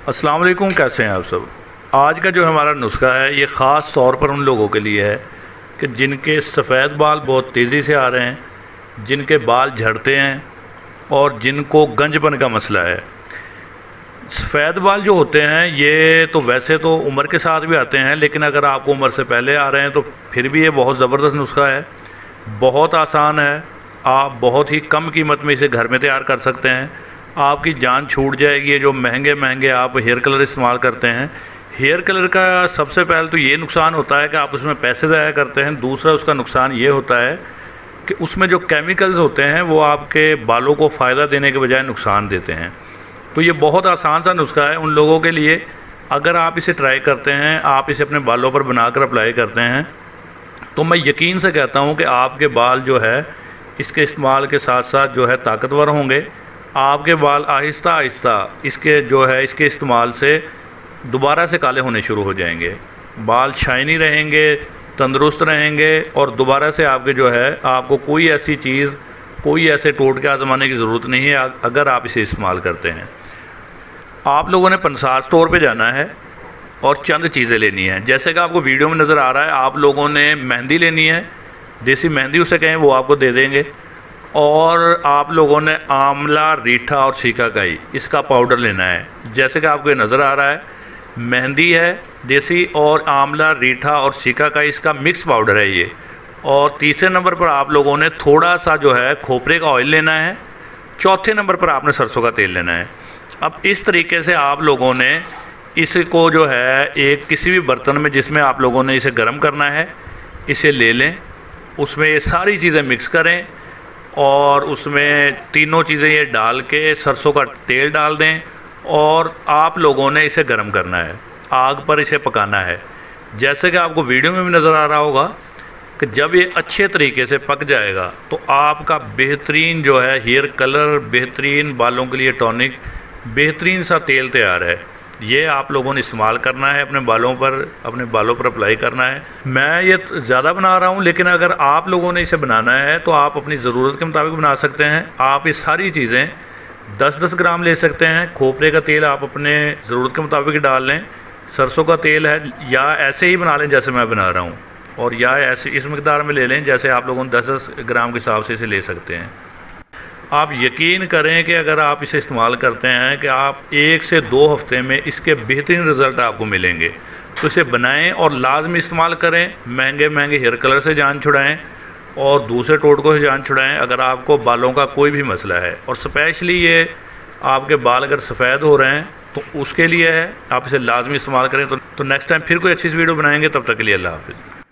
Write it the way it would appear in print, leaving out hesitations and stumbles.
अस्सलाम वालेकुम, कैसे हैं आप सब। आज का जो हमारा नुस्खा है ये ख़ास तौर पर उन लोगों के लिए है कि जिनके सफ़ेद बाल बहुत तेज़ी से आ रहे हैं, जिनके बाल झड़ते हैं और जिनको गंजपन का मसला है। सफ़ेद बाल जो होते हैं ये तो वैसे तो उम्र के साथ भी आते हैं, लेकिन अगर आपको उम्र से पहले आ रहे हैं तो फिर भी ये बहुत ज़बरदस्त नुस्खा है, बहुत आसान है। आप बहुत ही कम कीमत में इसे घर में तैयार कर सकते हैं। आपकी जान छूट जाएगी। ये जो महंगे महंगे आप हेयर कलर इस्तेमाल करते हैं, हेयर कलर का सबसे पहले तो ये नुकसान होता है कि आप उसमें पैसे ज़ाया करते हैं। दूसरा उसका नुकसान ये होता है कि उसमें जो केमिकल्स होते हैं वो आपके बालों को फ़ायदा देने के बजाय नुकसान देते हैं। तो ये बहुत आसान सा नुस्खा है उन लोगों के लिए। अगर आप इसे ट्राई करते हैं, आप इसे अपने बालों पर बनाकर अप्लाई करते हैं, तो मैं यकीन से कहता हूँ कि आपके बाल जो है इसके इस्तेमाल के साथ साथ जो है ताकतवर होंगे। आपके बाल आहिस्ता आहिस्ता इसके इस्तेमाल से दोबारा से काले होने शुरू हो जाएंगे। बाल शाइनी रहेंगे, तंदुरुस्त रहेंगे और दोबारा से आपके जो है आपको कोई ऐसी चीज़, कोई ऐसे टोटके आजमाने की ज़रूरत नहीं है अगर आप इसे इस्तेमाल करते हैं। आप लोगों ने पंसार स्टोर पे जाना है और चंद चीज़ें लेनी हैं। जैसे कि आपको वीडियो में नज़र आ रहा है, आप लोगों ने मेहंदी लेनी है, देसी मेहंदी उसे कहें, वो आपको दे देंगे। और आप लोगों ने आंवला, रीठा और सीकाकाई इसका पाउडर लेना है। जैसे कि आपको ये नज़र आ रहा है, मेहंदी है देसी और आंवला, रीठा और सीकाकाई इसका मिक्स पाउडर है ये। और तीसरे नंबर पर आप लोगों ने थोड़ा सा जो है खोपरे का ऑयल लेना है। चौथे नंबर पर आपने सरसों का तेल लेना है। अब इस तरीके से आप लोगों ने इसको जो है एक किसी भी बर्तन में जिसमें आप लोगों ने इसे गर्म करना है, इसे ले लें। उसमें ये सारी चीज़ें मिक्स करें और उसमें तीनों चीज़ें ये डाल के सरसों का तेल डाल दें और आप लोगों ने इसे गर्म करना है, आग पर इसे पकाना है। जैसे कि आपको वीडियो में भी नज़र आ रहा होगा कि जब ये अच्छे तरीके से पक जाएगा तो आपका बेहतरीन जो है हेयर कलर, बेहतरीन बालों के लिए टॉनिक, बेहतरीन सा तेल तैयार है। ये आप लोगों ने इस्तेमाल करना है, अपने बालों पर अप्लाई करना है। मैं ये ज़्यादा बना रहा हूँ, लेकिन अगर आप लोगों ने इसे बनाना है तो आप अपनी ज़रूरत के मुताबिक बना सकते हैं। आप ये सारी चीज़ें 10-10 ग्राम ले सकते हैं। खोपरे का तेल आप अपने ज़रूरत के मुताबिक डाल लें। सरसों का तेल है या ऐसे ही बना लें जैसे मैं बना रहा हूँ, और या ऐसे इस मकदार में ले लें जैसे आप लोगों ने 10-10 ग्राम के हिसाब से इसे ले सकते हैं। आप यकीन करें कि अगर आप इसे इस्तेमाल करते हैं कि आप 1 से 2 हफ्ते में इसके बेहतरीन रिज़ल्ट आपको मिलेंगे। तो इसे बनाएं और लाजमी इस्तेमाल करें। महंगे महंगे हेयर कलर से जान छुड़ाएं और दूसरे टोटकों से जान छुड़ाएं अगर आपको बालों का कोई भी मसला है। और स्पेशली ये आपके बाल अगर सफ़ेद हो रहे हैं तो उसके लिए है, आप इसे लाजमी इस्तेमाल करें। तो नेक्स्ट टाइम फिर कोई अच्छी सी वीडियो बनाएंगे। तब तक के लिए अल्लाह हाफ़िज़।